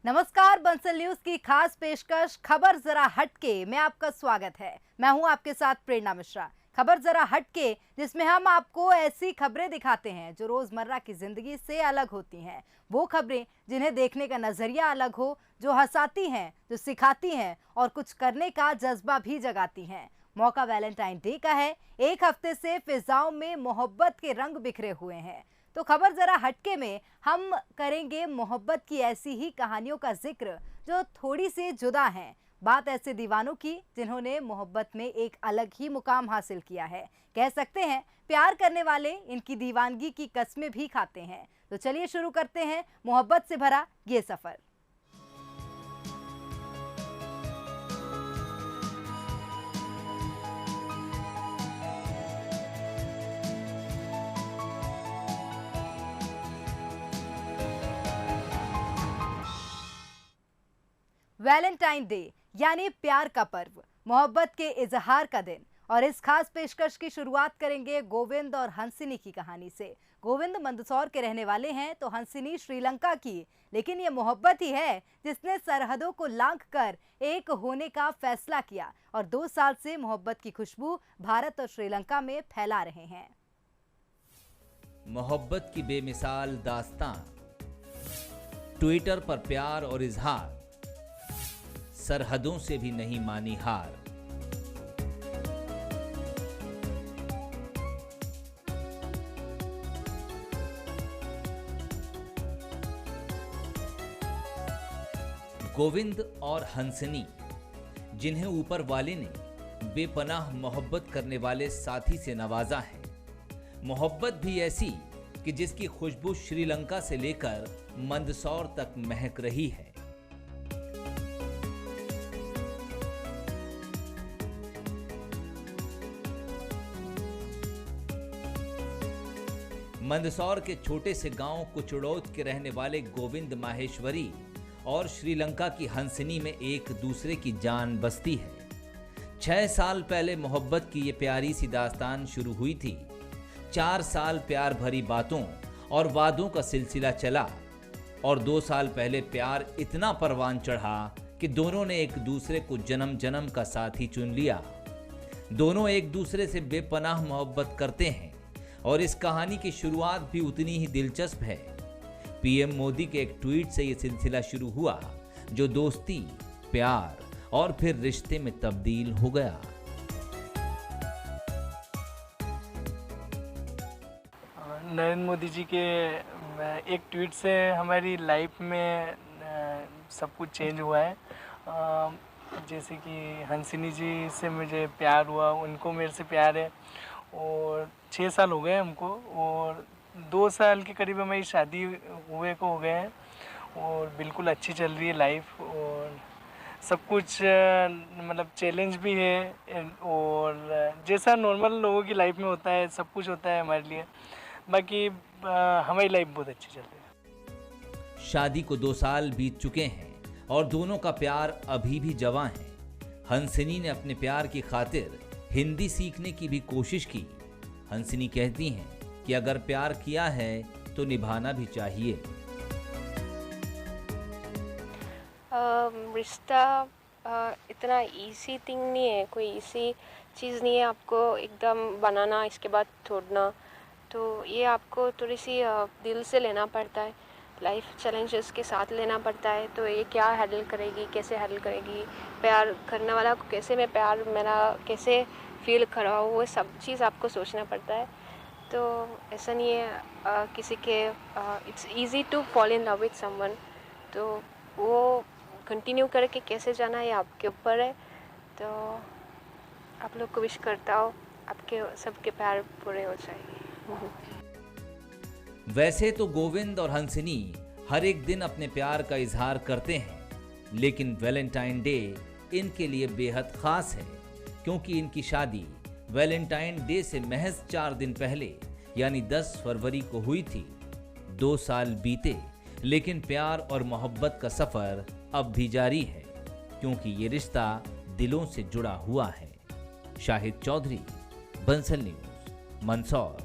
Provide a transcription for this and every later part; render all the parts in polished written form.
नमस्कार, बंसल न्यूज की खास पेशकश खबर जरा हटके में आपका स्वागत है। मैं हूं आपके साथ प्रेरणा मिश्रा। खबर जरा हटके, जिसमें हम आपको ऐसी खबरें दिखाते हैं जो रोजमर्रा की जिंदगी से अलग होती हैं। वो खबरें जिन्हें देखने का नजरिया अलग हो, जो हंसाती हैं, जो सिखाती हैं और कुछ करने का जज्बा भी जगाती हैं। मौका वैलेंटाइन डे का है। एक हफ्ते से फिजाओं में मोहब्बत के रंग बिखरे हुए हैं। तो खबर जरा हटके में हम करेंगे मोहब्बत की ऐसी ही कहानियों का जिक्र जो थोड़ी सी जुदा हैं। बात ऐसे दीवानों की जिन्होंने मोहब्बत में एक अलग ही मुकाम हासिल किया है। कह सकते हैं प्यार करने वाले इनकी दीवानगी की कस्में भी खाते हैं। तो चलिए शुरू करते हैं मोहब्बत से भरा ये सफर। वैलेंटाइन डे यानी प्यार का पर्व, मोहब्बत के इजहार का दिन। और इस खास पेशकश की शुरुआत करेंगे गोविंद और हंसिनी की कहानी से। गोविंद मंदसौर के रहने वाले हैं तो हंसिनी श्रीलंका की। लेकिन ये मोहब्बत ही है जिसने सरहदों को लांघकर एक होने का फैसला किया और 2 साल से मोहब्बत की खुशबू भारत और श्रीलंका में फैला रहे हैं। मोहब्बत की बेमिसाल दास्तां, ट्विटर पर प्यार और इजहार, सरहदों से भी नहीं मानी हार। गोविंद और हंसनी, जिन्हें ऊपर वाले ने बेपनाह मोहब्बत करने वाले साथी से नवाजा है। मोहब्बत भी ऐसी कि जिसकी खुशबू श्रीलंका से लेकर मंदसौर तक महक रही है। मंदसौर के छोटे से गांव कुचड़ौत के रहने वाले गोविंद माहेश्वरी और श्रीलंका की हंसनी में एक दूसरे की जान बसती है। 6 साल पहले मोहब्बत की ये प्यारी सी दास्तान शुरू हुई थी। 4 साल प्यार भरी बातों और वादों का सिलसिला चला और 2 साल पहले प्यार इतना परवान चढ़ा कि दोनों ने एक दूसरे को जन्म जन्म का साथी चुन लिया। दोनों एक दूसरे से बेपनाह मोहब्बत करते हैं और इस कहानी की शुरुआत भी उतनी ही दिलचस्प है। पीएम मोदी के एक ट्वीट से यह सिलसिला शुरू हुआ जो दोस्ती, प्यार और फिर रिश्ते में तब्दील हो गया। नरेंद्र मोदी जी के एक ट्वीट से हमारी लाइफ में सब कुछ चेंज हुआ है। जैसे कि हंसिनी जी से मुझे प्यार हुआ, उनको मेरे से प्यार है और 6 साल हो गए हमको और 2 साल के करीब हमारी शादी हुए को हो गए हैं और बिल्कुल अच्छी चल रही है लाइफ। और सब कुछ मतलब चैलेंज भी है और जैसा नॉर्मल लोगों की लाइफ में होता है सब कुछ होता है हमारे लिए। बाकी हमारी लाइफ बहुत अच्छी चल रही है। शादी को 2 साल बीत चुके हैं और दोनों का प्यार अभी भी जवां है। हंसिनी ने अपने प्यार की खातिर हिंदी सीखने की भी कोशिश की। हंसिनी कहती हैं कि अगर प्यार किया है तो निभाना भी चाहिए। रिश्ता इतना इजी थिंग नहीं है, कोई इसी चीज़ नहीं है आपको एकदम बनाना इसके बाद छोड़ना। तो ये आपको थोड़ी सी दिल से लेना पड़ता है, लाइफ चैलेंजेस के साथ लेना पड़ता है। तो ये क्या हैंडल करेगी, कैसे हैंडल करेगी, प्यार करने वाला को कैसे मैं प्यार मेरा कैसे फील कराऊँ, वो सब चीज़ आपको सोचना पड़ता है। तो ऐसा नहीं है किसी के it's easy to fall in love with someone. तो वो कंटिन्यू करके कैसे जाना है आपके ऊपर है। तो आप लोग को विश करता हो आपके सबके प्यार पूरे हो जाएंगे। वैसे तो गोविंद और हंसिनी हर एक दिन अपने प्यार का इजहार करते हैं, लेकिन वैलेंटाइन डे इनके लिए बेहद खास है क्योंकि इनकी शादी वैलेंटाइन डे से महज 4 दिन पहले यानी 10 फरवरी को हुई थी। 2 साल बीते लेकिन प्यार और मोहब्बत का सफर अब भी जारी है क्योंकि ये रिश्ता दिलों से जुड़ा हुआ है। शाहिद चौधरी, बंसल न्यूज, मंदसौर।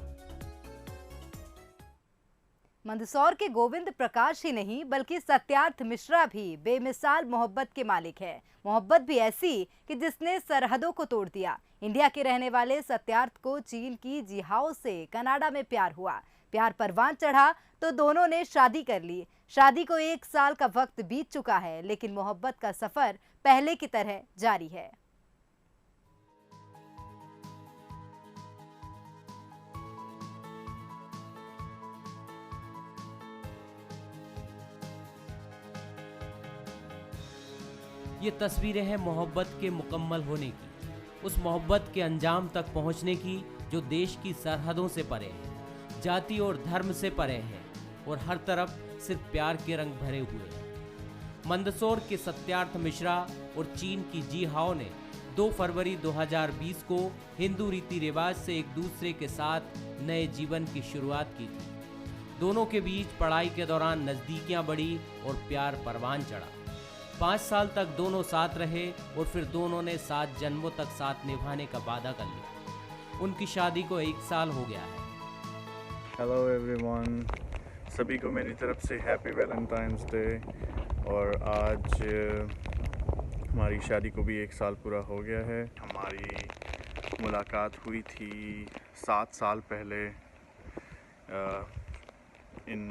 मंदसौर के गोविंद प्रकाश ही नहीं बल्कि सत्यार्थ मिश्रा भी बेमिसाल मोहब्बत के मालिक है। मोहब्बत भी ऐसी कि जिसने सरहदों को तोड़ दिया। इंडिया के रहने वाले सत्यार्थ को चीन की जिहाओ से कनाडा में प्यार हुआ। प्यार परवान चढ़ा तो दोनों ने शादी कर ली। शादी को 1 साल का वक्त बीत चुका है, लेकिन मोहब्बत का सफर पहले की तरह जारी है। ये तस्वीरें हैं मोहब्बत के मुकम्मल होने की, उस मोहब्बत के अंजाम तक पहुंचने की जो देश की सरहदों से परे है, जाति और धर्म से परे है और हर तरफ सिर्फ प्यार के रंग भरे हुए हैं। मंदसौर के सत्यार्थ मिश्रा और चीन की जी हाओ ने 2 फरवरी 2020 को हिंदू रीति रिवाज से एक दूसरे के साथ नए जीवन की शुरुआत की थी। दोनों के बीच पढ़ाई के दौरान नज़दीकियां बढ़ी और प्यार परवान चढ़ा। 5 साल तक दोनों साथ रहे और फिर दोनों ने 7 जन्मों तक साथ निभाने का वादा कर लिया। उनकी शादी को 1 साल हो गया है। हेलो एवरीवन, सभी को मेरी तरफ से हैप्पी वैलेंटाइंस डे। और आज हमारी शादी को भी 1 साल पूरा हो गया है। हमारी मुलाकात हुई थी 7 साल पहले इन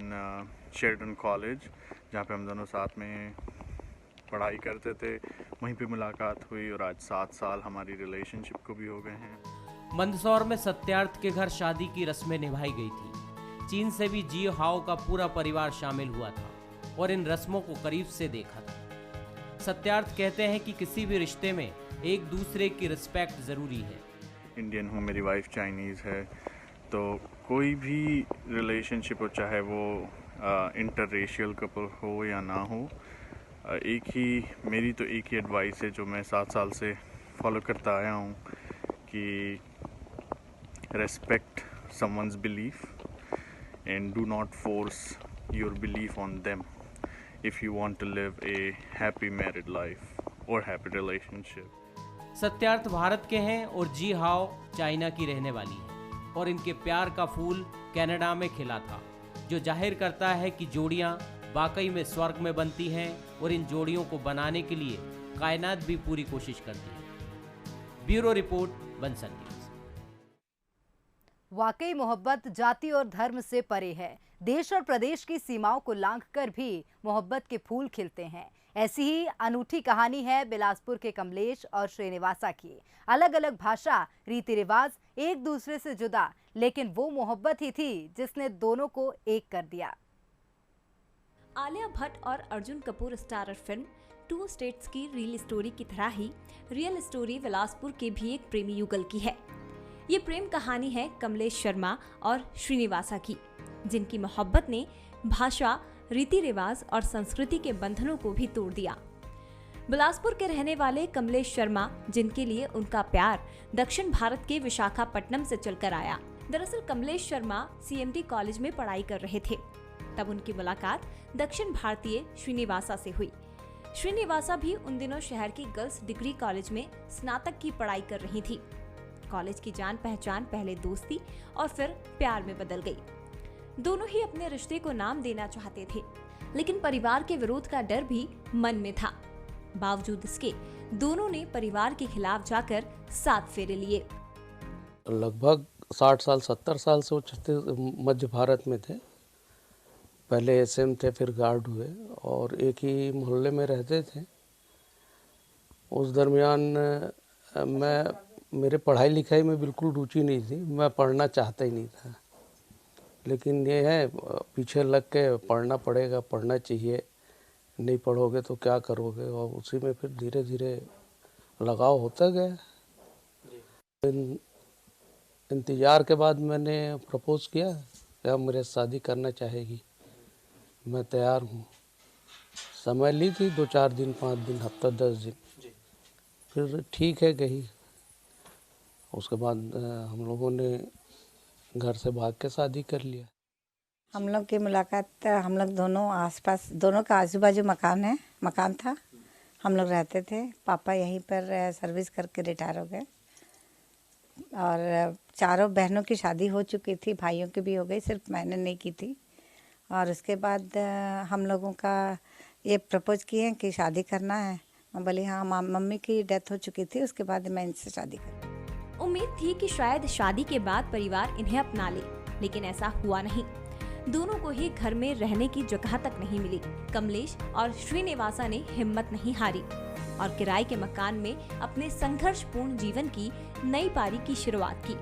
शेरटन कॉलेज, जहाँ पे हम दोनों साथ में पढ़ाई करते थे। वहीं पे मुलाकात हुई और आज 7 साल हमारी रिलेशनशिप को भी हो गए हैं। मंदसौर में सत्यार्थ के घर शादी की रस्में निभाई गई थी। चीन से भी जी हाओ का पूरा परिवार शामिल हुआ था और इन रस्मों को करीब से देखा था। सत्यार्थ कहते हैं कि किसी भी रिश्ते में एक दूसरे की रिस्पेक्ट ज़रूरी है। इंडियन हूँ, मेरी वाइफ चाइनीज़ है, तो कोई भी रिलेशनशिप हो, चाहे वो इंटररेशियल कपल हो या ना हो, मेरी तो एक ही एडवाइस है जो मैं 7 साल से फॉलो करता आया हूँ कि respect someone's belief and do not force your belief on them if you want to live a happy married life और हैप्पी रिलेशनशिप। सत्यार्थ भारत के हैं और जी हाओ चाइना की रहने वाली है और इनके प्यार का फूल कनाडा में खिला था, जो जाहिर करता है कि जोड़ियाँ वाकई में स्वर्ग में बनती हैं और इन जोड़ियों को बनाने के लिए कायनात भी पूरी कोशिश करती है। Bureau report, Bansal news. वाकई मोहब्बत जाति और धर्म से परे है। देश और प्रदेश की सीमाओं को लांघकर भी मोहब्बत के फूल खिलते हैं। ऐसी ही अनूठी कहानी है बिलासपुर के कमलेश और श्रीनिवासा की। अलग अलग भाषा, रीति रिवाज, एक दूसरे से जुदा, लेकिन वो मोहब्बत ही थी जिसने दोनों को एक कर दिया। आलिया भट्ट और Arjun Kapoor starrer film 2 states की रियल स्टोरी की तरह ही रियल स्टोरी बिलासपुर के भी एक प्रेमी युगल की है। ये प्रेम कहानी है कमलेश शर्मा और श्रीनिवासा की, जिनकी मोहब्बत ने भाषा, रीति रिवाज और संस्कृति के बंधनों को भी तोड़ दिया। बिलासपुर के रहने वाले कमलेश शर्मा, जिनके लिए उनका प्यार दक्षिण भारत के विशाखापट्टनम से चलकर आया। दरअसल कमलेश शर्मा CMT कॉलेज में पढ़ाई कर रहे थे, तब उनकी मुलाकात दक्षिण भारतीय श्रीनिवासा से हुई। श्रीनिवासा भी उन दिनों शहर की गर्ल्स डिग्री कॉलेज में स्नातक की पढ़ाई कर रही थी। कॉलेज की जान पहचान पहले दोस्ती और फिर प्यार में बदल गई। दोनों ही अपने रिश्ते को नाम देना चाहते थे, लेकिन परिवार के विरोध का डर भी मन में था। बावजूद इसके दोनों ने परिवार के खिलाफ जाकर 7 फेरे लिए। लगभग 60 साल 70 साल से वो मध्य भारत में थे। पहले SM थे, फिर गार्ड हुए और एक ही मोहल्ले में रहते थे। उस दरमियान मेरे पढ़ाई लिखाई में बिल्कुल रुचि नहीं थी, मैं पढ़ना चाहता ही नहीं था। लेकिन ये है, पीछे लग के पढ़ना पड़ेगा, पढ़ना चाहिए, नहीं पढ़ोगे तो क्या करोगे, और उसी में फिर धीरे धीरे लगाव होता गया। इंतज़ार के बाद मैंने प्रपोज किया कि अब मेरे शादी करना चाहेगी, मैं तैयार हूँ। समय ली थी 2-4 दिन, 5 दिन, हफ्ता 10 दिन, फिर ठीक है गई। उसके बाद हम लोगों ने घर से भाग के शादी कर लिया। हम लोग की मुलाकात, हम लोग दोनों आसपास, दोनों का आजू बाजू मकान था। हम लोग रहते थे। पापा यहीं पर सर्विस करके रिटायर हो गए और चारों बहनों की शादी हो चुकी थी, भाइयों की भी हो गई, सिर्फ मैंने नहीं की थी। और उसके बाद हम लोगों का ये प्रपोज किए कि शादी करना है। मैं बोली हाँ, मम्मी की डेथ हो चुकी थी, उसके बाद मैं इनसे शादी कर। उम्मीद थी कि शायद शादी के बाद परिवार इन्हें अपना ले, लेकिन ऐसा हुआ नहीं। दोनों को ही घर में रहने की जगह तक नहीं मिली। कमलेश और श्रीनिवासा ने हिम्मत नहीं हारी और किराए के मकान में अपने संघर्षपूर्ण जीवन की नई पारी की शुरुआत की।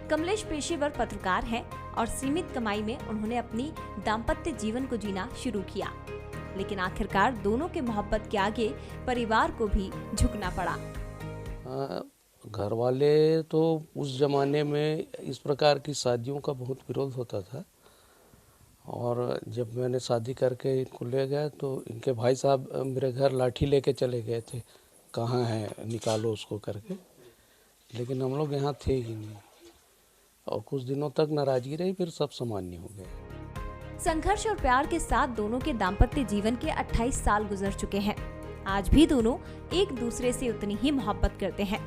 कमलेश पेशेवर पत्रकार हैं और सीमित कमाई में उन्होंने अपनी दाम्पत्य जीवन को जीना शुरू किया, लेकिन आखिरकार दोनों के मोहब्बत के आगे परिवार को भी झुकना पड़ा। घर वाले तो उस जमाने में इस प्रकार की शादियों का बहुत विरोध होता था, और जब मैंने शादी करके इनको ले गया तो इनके भाई साहब मेरे घर लाठी लेके चले गए थे, कहाँ है निकालो उसको करके, लेकिन हम लोग यहाँ थे ही नहीं और कुछ दिनों तक नाराजगी रही, फिर सब सामान्य हो गए। संघर्ष और प्यार के साथ दोनों के दाम्पत्य जीवन के 28 साल गुजर चुके हैं। आज भी दोनों एक दूसरे से उतनी ही मोहब्बत करते हैं।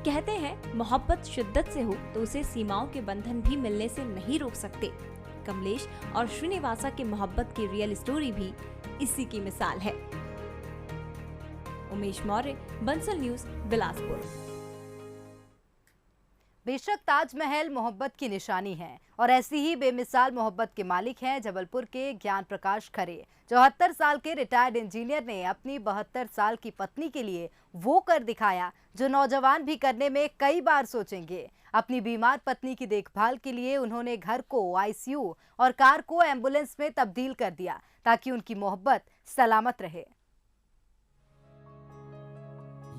कहते हैं मोहब्बत शिद्दत से हो तो उसे सीमाओं के बंधन भी मिलने से नहीं रोक सकते। कमलेश और श्रीनिवासा के मोहब्बत की रियल स्टोरी भी इसी की मिसाल है। उमेश मौर्य, बंसल न्यूज, बिलासपुर। बेशक ताजमहल मोहब्बत की निशानी है और ऐसी ही बेमिसाल मोहब्बत के मालिक हैं जबलपुर के ज्ञान प्रकाश खरे। 74 साल के रिटायर्ड इंजीनियर ने अपनी 72 साल की पत्नी के लिए वो कर दिखाया जो नौजवान भी करने में कई बार सोचेंगे। अपनी बीमार पत्नी की देखभाल के लिए उन्होंने घर को आईसीयू और कार को एम्बुलेंस में तब्दील कर दिया ताकि उनकी मोहब्बत सलामत रहे।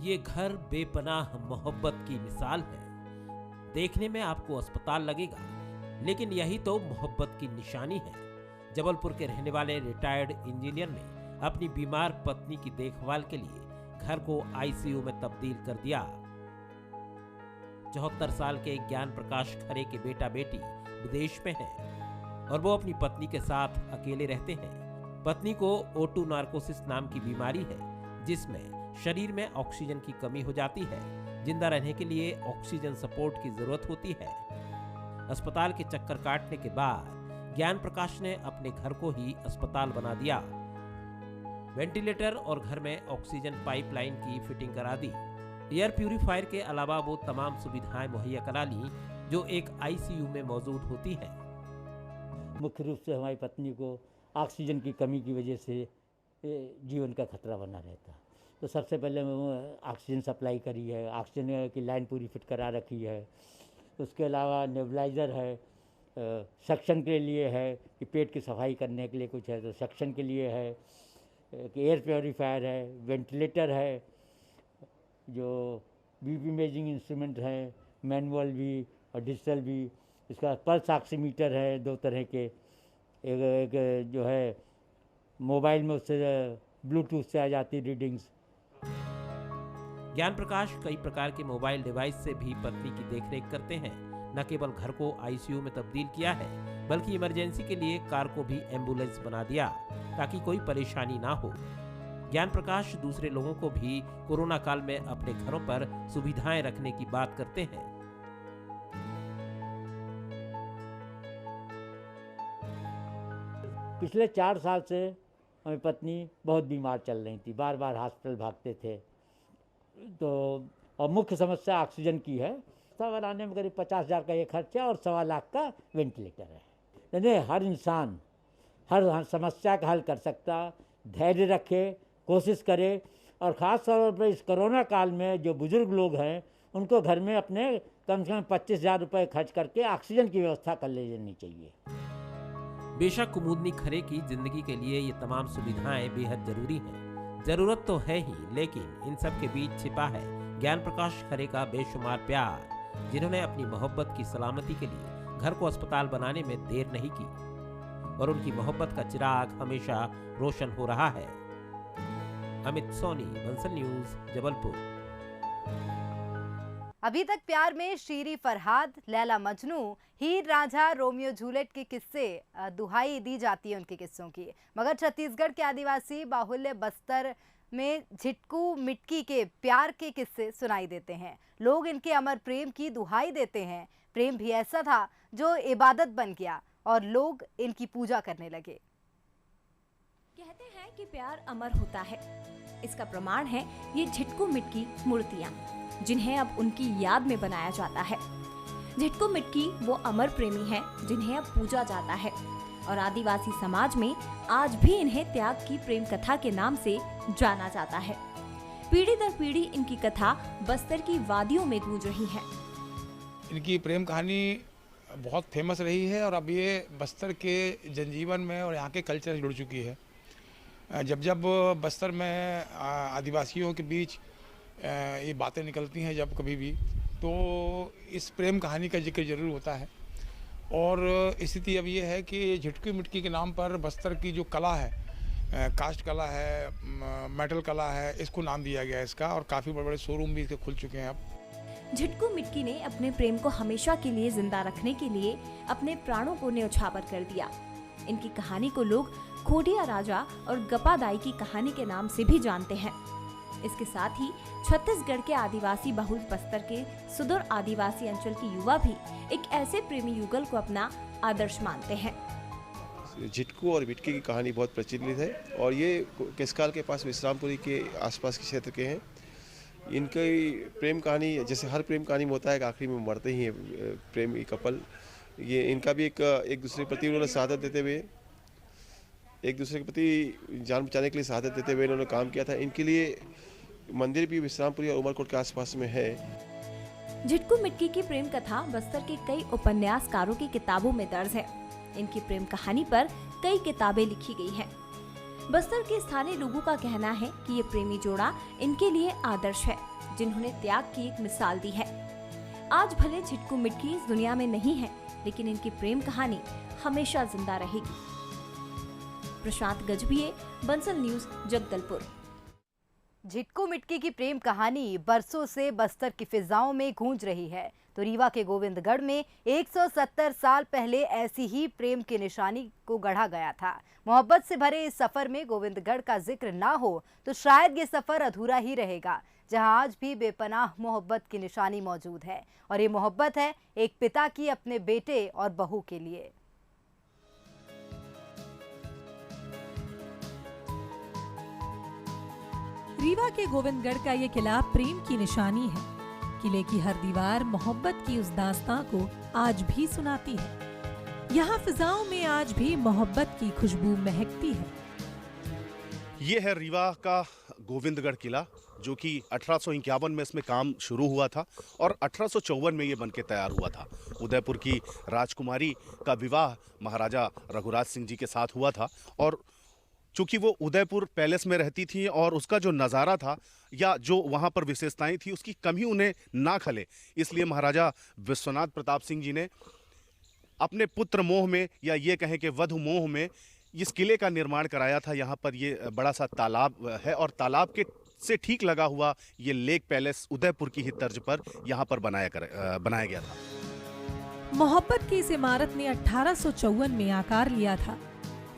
ये घर बेपनाह मोहब्बत की मिसाल है। देखने में आपको अस्पताल लगेगा, लेकिन यही तो मोहब्बत की निशानी है। जबलपुर के रहने वाले रिटायर्ड इंजीनियर ने अपनी बीमार पत्नी की देखभाल के लिए घर को आईसीयू में तब्दील कर दिया। 74 साल के ज्ञान प्रकाश खरे के बेटा बेटी विदेश में हैं और वो अपनी पत्नी के साथ अकेले रहते हैं। पत्नी को O2 नार्कोसिस नाम की बीमारी है, जिसमें शरीर में ऑक्सीजन की कमी हो जाती है। जिंदा रहने के लिए ऑक्सीजन सपोर्ट की जरूरत होती है। अस्पताल के चक्कर काटने के बाद ज्ञान प्रकाश ने अपने घर को ही अस्पताल बना दिया। वेंटिलेटर और घर में ऑक्सीजन पाइपलाइन की फिटिंग करा दी। एयर प्यूरिफायर के अलावा वो तमाम सुविधाएं मुहैया करा ली जो एक आईसीयू में मौजूद होती है। मुख्य रूप से हमारी पत्नी को ऑक्सीजन की कमी की वजह से जीवन का खतरा बना रहता। तो सबसे पहले ऑक्सीजन सप्लाई करी है, ऑक्सीजन की लाइन पूरी फिट करा रखी है। उसके अलावा नेबुलाइज़र है, सक्शन के लिए है कि पेट की सफाई करने के लिए कुछ है तो सक्शन के लिए है, कि एयर प्योरीफायर है, वेंटिलेटर है, जो बीपी इमेजिंग इंस्ट्रूमेंट है, मैनुअल भी और डिजिटल भी। इसका पल्स ऑक्सीमीटर है 2 तरह के, एक जो है मोबाइल में उससे ब्लूटूथ से आ जाती रीडिंग्स। ज्ञान प्रकाश कई प्रकार के मोबाइल डिवाइस से भी पत्नी की देखरेख करते हैं। न केवल घर को आईसीयू में तब्दील किया है, बल्कि इमरजेंसी के लिए कार को भी एम्बुलेंस बना दिया ताकि कोई परेशानी ना हो। ज्ञान प्रकाश दूसरे लोगों को भी कोरोना काल में अपने घरों पर सुविधाएं रखने की बात करते हैं। पिछले 4 साल से हमारी पत्नी बहुत बीमार चल रही थी, बार बार हॉस्पिटल भागते थे। तो और मुख्य समस्या ऑक्सीजन की है। बनाने में करीब 50,000 का ये खर्चा और 1.25 लाख का वेंटिलेटर है। यानी हर इंसान हर समस्या का हल कर सकता, धैर्य रखे, कोशिश करे। और ख़ास तौर पर इस कोरोना काल में जो बुज़ुर्ग लोग हैं उनको घर में अपने कम से कम 25,000 रुपये खर्च करके ऑक्सीजन की व्यवस्था कर लेनी चाहिए। बेशक कुमुदनी खरे की जिंदगी के लिए ये तमाम सुविधाएं बेहद जरूरी हैं। जरूरत तो है ही, लेकिन इन सब के बीच छिपा है ज्ञान प्रकाश खरे का बेशुमार प्यार, जिन्होंने अपनी मोहब्बत की सलामती के लिए घर को अस्पताल बनाने में देर नहीं की और उनकी मोहब्बत का चिराग हमेशा रोशन हो रहा है। अमित सोनी, बंसल न्यूज, जबलपुर। अभी तक प्यार में शीरी फरहाद, लैला मजनू, हीर रांझा, रोमियो जूलियट के किस्से दुहाई दी जाती है उनके किस्सों की, मगर छत्तीसगढ़ के आदिवासी बाहुल्य बस्तर में झिटकू मिटकी के प्यार के किस्से सुनाई देते हैं। लोग इनके अमर प्रेम की दुहाई देते हैं। प्रेम भी ऐसा था जो इबादत बन गया और लोग इनकी पूजा करने लगे। कहते हैं कि प्यार अमर होता है। इसका प्रमाण है ये झिटकू मिट्टी मूर्तियाँ, जिन्हें अब उनकी याद में बनाया जाता है। झिटकू मिट्टी वो अमर प्रेमी हैं जिन्हें अब पूजा जाता है और आदिवासी समाज में आज भी इन्हें त्याग की प्रेम कथा के नाम से जाना जाता है। पीढ़ी दर पीढ़ी इनकी कथा बस्तर की वादियों में गूंज रही है। इनकी प्रेम कहानी बहुत फेमस रही है और अब ये बस्तर के जनजीवन में और यहाँ के कल्चर से जुड़ चुकी है। जब जब बस्तर में आदिवासियों के बीच ये बातें निकलती हैं, जब कभी भी, तो इस प्रेम कहानी का जिक्र जरूर होता है। और स्थिति अब ये है कि झिटकी मिट्टी के नाम पर बस्तर की जो कला है, कास्ट कला है, मेटल कला है, इसको नाम दिया गया है इसका, और काफ़ी बड़े बड़े शोरूम भी इसके खुल चुके हैं अब। झिटकू मिट्टी ने अपने प्रेम को हमेशा के लिए जिंदा रखने के लिए अपने प्राणों को न्यौछावर कर दिया। इनकी कहानी को लोग खोडिया राजा और गपादाई की कहानी के नाम से भी जानते हैं। इसके साथ ही छत्तीसगढ़ के आदिवासी बहुल बस्तर के सुदूर आदिवासी अंचल की युवा भी एक ऐसे प्रेमी युगल को अपना आदर्श मानते हैं। झिटकू और मिटकी की कहानी बहुत प्रचलित है और ये केसकाल के पास विश्रामपुरी के आसपास के क्षेत्र के हैं। इनकी प्रेम कहानी, जैसे हर प्रेम कहानी में होता है कि आखिरी में मरते ही हैं प्रेमी कपल। ये इनका भी एक दूसरे के प्रति उन्होंने शहादत देते हुए, एक दूसरे के प्रति जान बचाने के लिए शहादत देते हुए इन्होंने काम किया था। इनके लिए मंदिर भी विश्रामपुरी और उमरकोट के आसपास में है। झिटकू मिट्टी की प्रेम कथा बस्तर के कई उपन्यासकारों की किताबों में दर्ज है। इनकी प्रेम कहानी पर कई किताबें लिखी गई हैं। बस्तर के स्थानीय लोगों का कहना है कि ये प्रेमी जोड़ा इनके लिए आदर्श है, जिन्होंने त्याग की एक मिसाल दी है। आज भले झिटकू मिट्टी इस दुनिया में नहीं है, लेकिन इनकी प्रेम कहानी हमेशा जिंदा रहेगी। प्रशांत गजभिये, बंसल न्यूज, जगदलपुर। झिटकू मिट्टी की प्रेम कहानी बरसों से बस्तर की फिजाओं में गूंज रही है, तो रीवा के गोविंदगढ़ में 170 साल पहले ऐसी ही प्रेम की निशानी को गढ़ा गया था। मोहब्बत से भरे इस सफर में गोविंदगढ़ का जिक्र ना हो तो शायद ये सफर अधूरा ही रहेगा, जहां आज भी बेपनाह मोहब्बत की निशानी मौजूद है। और ये मोहब्बत है एक पिता की अपने बेटे और बहू के लिए। रीवा के गोविंदगढ़ का ये किला प्रेम की निशानी है। किले की हर दीवार मोहब्बत की उस दास्तां को आज भी सुनाती है। यहाँ फिजाओं में आज भी मोहब्बत की खुशबू महकती है। ये है रीवा का गोविंदगढ़ किला, जो कि 1851 में इसमें काम शुरू हुआ था और 1854 में ये बनके तैयार हुआ था। उदयपुर की राजकुमारी का विवाह महाराजा रघुराज सिंह जी के साथ हुआ था और चूँकि वो उदयपुर पैलेस में रहती थी और उसका जो नज़ारा था या जो वहाँ पर विशेषताएं थी उसकी कमी उन्हें ना खले, इसलिए महाराजा विश्वनाथ प्रताप सिंह जी ने अपने पुत्र मोह में या ये कहें कि वधु मोह में इस किले का निर्माण कराया था। यहाँ पर ये बड़ा सा तालाब है और तालाब के से ठीक लगा हुआ ये लेक पैलेस उदयपुर की ही तर्ज पर यहाँ पर बनाया गया था। मोहब्बत की इस इमारत ने 1854 में आकार लिया था।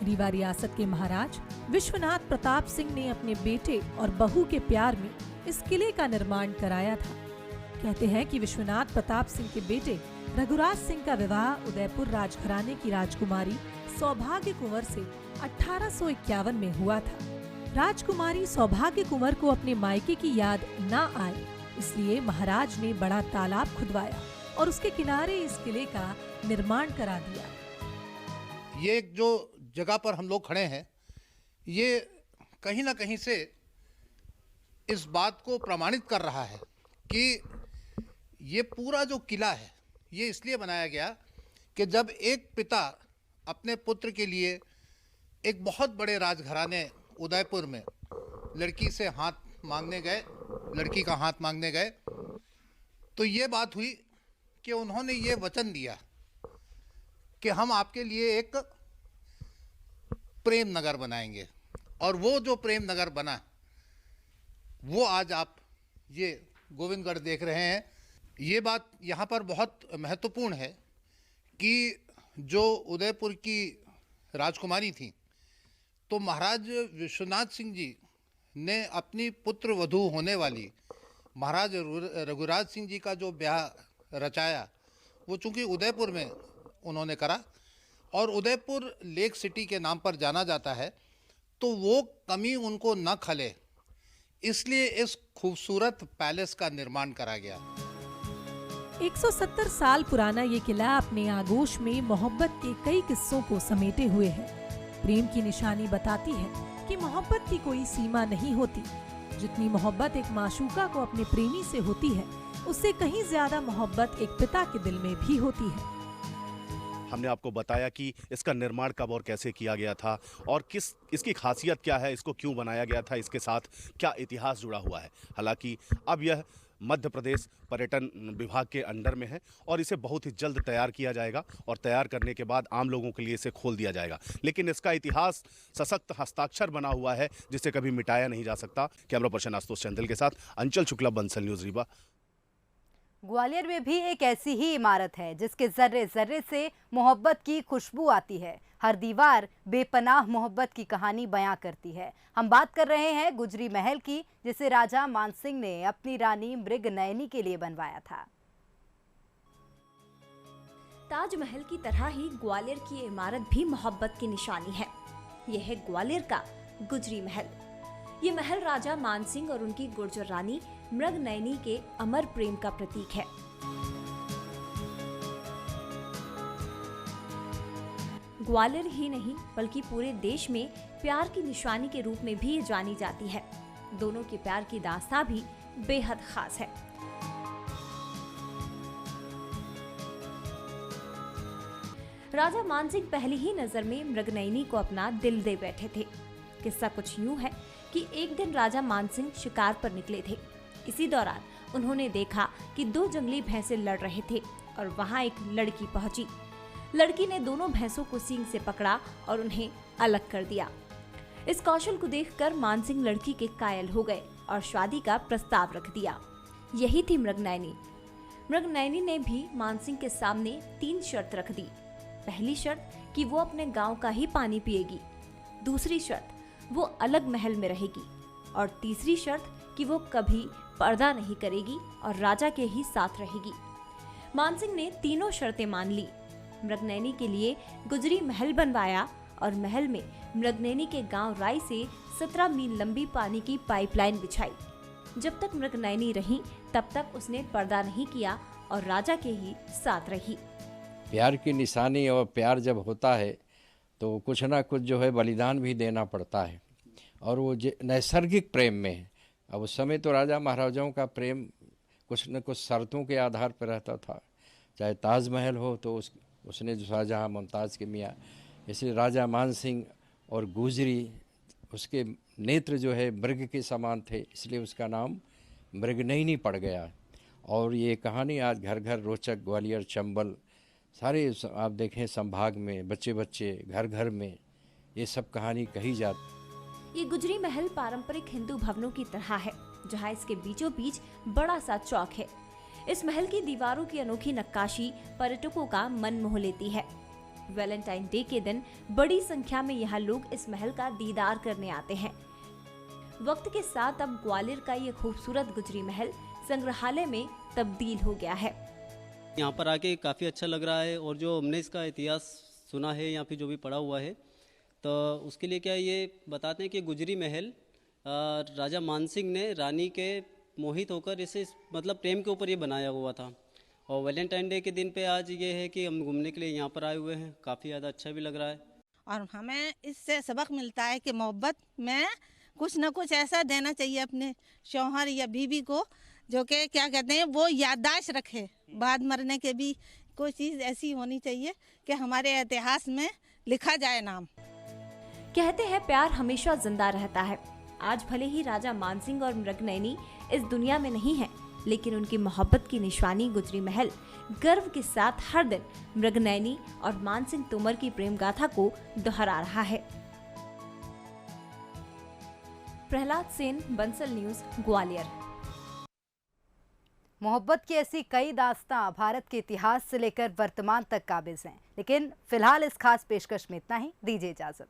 रीवा रियासत के महाराज विश्वनाथ प्रताप सिंह ने अपने बेटे और बहू के प्यार में इस किले का निर्माण कराया था। कहते हैं कि विश्वनाथ प्रताप सिंह के बेटे रघुराज सिंह का विवाह उदयपुर राजघराने की राजकुमारी सौभाग्य कुंवर से 1851 में हुआ था। राजकुमारी सौभाग्य कुंवर को अपने मायके की याद न आए, इसलिए महाराज ने बड़ा तालाब खुदवाया और उसके किनारे इस किले का निर्माण करा दिया। ये जो जगह पर हम लोग खड़े हैं, ये कहीं ना कहीं से इस बात को प्रमाणित कर रहा है कि ये पूरा जो किला है ये इसलिए बनाया गया कि जब एक पिता अपने पुत्र के लिए एक बहुत बड़े राजघराने उदयपुर में लड़की से हाथ मांगने गए, लड़की का हाथ मांगने गए, तो ये बात हुई कि उन्होंने ये वचन दिया कि हम आपके लिए एक प्रेम नगर बनाएंगे। और वो जो प्रेम नगर बना वो आज आप ये गोविंदगढ़ देख रहे हैं। ये बात यहाँ पर बहुत महत्वपूर्ण है कि जो उदयपुर की राजकुमारी थी, तो महाराज विश्वनाथ सिंह जी ने अपनी पुत्र वधू होने वाली महाराज रघुराज सिंह जी का जो ब्याह रचाया, वो चूँकि उदयपुर में उन्होंने करा और उदयपुर लेक सिटी के नाम पर जाना जाता है, तो वो कमी उनको न खले, इसलिए इस खूबसूरत पैलेस का निर्माण करा गया। 170 साल पुराना ये किला अपने आगोश में मोहब्बत के कई किस्सों को समेटे हुए है। प्रेम की निशानी बताती है कि मोहब्बत की कोई सीमा नहीं होती। जितनी मोहब्बत एक माशूका को अपने प्रेमी से होती है, उससे कहीं ज्यादा मोहब्बत एक पिता के दिल में भी होती है। हमने आपको बताया कि इसका निर्माण कब और कैसे किया गया था और इसकी खासियत क्या है, इसको क्यों बनाया गया था, इसके साथ क्या इतिहास जुड़ा हुआ है। हालांकि अब यह मध्य प्रदेश पर्यटन विभाग के अंडर में है और इसे बहुत ही जल्द तैयार किया जाएगा और तैयार करने के बाद आम लोगों के लिए इसे खोल दिया जाएगा। लेकिन इसका इतिहास सशक्त हस्ताक्षर बना हुआ है जिसे कभी मिटाया नहीं जा सकता। कैमरा पर्सन आशुतोष चंदेल के साथ अंचल शुक्ला, बंसल न्यूज़, रीवा। ग्वालियर में भी एक ऐसी ही इमारत है जिसके जर्रे जर्रे से मोहब्बत की खुशबू आती है। हर दीवार बेपनाह मोहब्बत की कहानी बयां करती है। हम बात कर रहे हैं गुजरी महल की, जिसे राजा मानसिंह ने अपनी रानी मृगनयनी के लिए बनवाया था। ताजमहल की तरह ही ग्वालियर की इमारत भी मोहब्बत की निशानी है। यह है ग्वालियर का गुजरी महल। ये महल राजा मानसिंह और उनकी गुर्जर रानी मृगनयनी के अमर प्रेम का प्रतीक है। ग्वालियर ही नहीं बल्कि पूरे देश में प्यार की निशानी के रूप में भी ये जानी जाती है। दोनों के प्यार की दास्तां भी बेहद खास है। राजा मानसिंह पहली ही नजर में मृगनयनी को अपना दिल दे बैठे थे। किस्सा कुछ यूं है कि एक दिन राजा मानसिंह शिकार पर निकले थे। इसी दौरान उन्होंने देखा कि दो जंगली भैंसे लड़ रहे थे और वहां एक लड़की पहुंची। लड़की ने दोनों भैंसों को सींग से पकड़ा और उन्हें अलग कर दिया। इस कौशल को देखकर मानसिंह लड़की के कायल हो गए और शादी का प्रस्ताव रख दिया। यही थी मृगनयनी। मृगनयनी ने भी मानसिंह के सामने 3 शर्त रख दी। पहली शर्त कि वो अपने गांव का ही पानी पिएगी, दूसरी शर्त वो अलग महल में रहेगी और तीसरी शर्त कि वो कभी पर्दा नहीं करेगी और राजा के ही साथ रहेगी। मानसिंह ने तीनों शर्तें मान ली। मृगनयनी के लिए गुजरी महल बनवाया और महल में मृगनयनी के गांव राय से 17 मील लंबी पानी की पाइपलाइन बिछाई। जब तक मृगनयनी रही तब तक उसने पर्दा नहीं किया और राजा के ही साथ रही। प्यार की निशानी और प्यार जब होता है तो कुछ ना कुछ जो है बलिदान भी देना पड़ता है और वो नैसर्गिक प्रेम में है। अब उस समय तो राजा महाराजाओं का प्रेम कुछ न कुछ शर्तों के आधार पर रहता था। चाहे ताजमहल हो तो उसने जो शाहजहाँ मुमताज़ के मियाँ, इसलिए राजा मानसिंह और गुजरी, उसके नेत्र जो है मृग के समान थे, इसलिए उसका नाम मृगनयनी पड़ गया। और ये कहानी आज घर घर रोचक, ग्वालियर, चंबल, सारे आप देखें संभाग में बच्चे बच्चे घर घर में ये सब कहानी कही जाती। ये गुजरी महल पारंपरिक हिंदू भवनों की तरह है, जहाँ इसके बीचों बीच बड़ा सा चौक है। इस महल की दीवारों की अनोखी नक्काशी पर्यटकों का मन मोह लेती है। वैलेंटाइन डे के दिन बड़ी संख्या में यहाँ लोग इस महल का दीदार करने आते हैं। वक्त के साथ अब ग्वालियर का ये खूबसूरत गुजरी महल संग्रहालय में तब्दील हो गया है। यहाँ पर आके काफ़ी अच्छा लग रहा है और जो हमने इसका इतिहास सुना है या फिर जो भी पढ़ा हुआ है तो उसके लिए क्या ये बताते हैं कि गुजरी महल राजा मानसिंह ने रानी के मोहित होकर इसे मतलब प्रेम के ऊपर ये बनाया हुआ था। और वैलेंटाइन डे के दिन पे आज ये है कि हम घूमने के लिए यहाँ पर आए हुए हैं, काफ़ी ज़्यादा अच्छा भी लग रहा है। और हमें इससे सबक मिलता है कि मोहब्बत में कुछ न कुछ ऐसा देना चाहिए अपने शौहर या बीवी को जो कि क्या कहते हैं वो याददाश्त रखे। बाद मरने के भी कोई चीज़ ऐसी होनी चाहिए कि हमारे इतिहास में लिखा जाए नाम। कहते हैं प्यार हमेशा जिंदा रहता है। आज भले ही राजा मानसिंह और मृगनयनी इस दुनिया में नहीं है, लेकिन उनकी मोहब्बत की निशानी गुजरी महल गर्व के साथ हर दिन मृगनयनी और मानसिंह तोमर की प्रेम गाथा को दोहरा रहा है। प्रहलाद सेन, बंसल न्यूज़, ग्वालियर। मोहब्बत की ऐसी कई दास्तां भारत के इतिहास से लेकर वर्तमान तक काबिज हैं, लेकिन फिलहाल इस खास पेशकश में इतना ही। दीजिए इजाजत।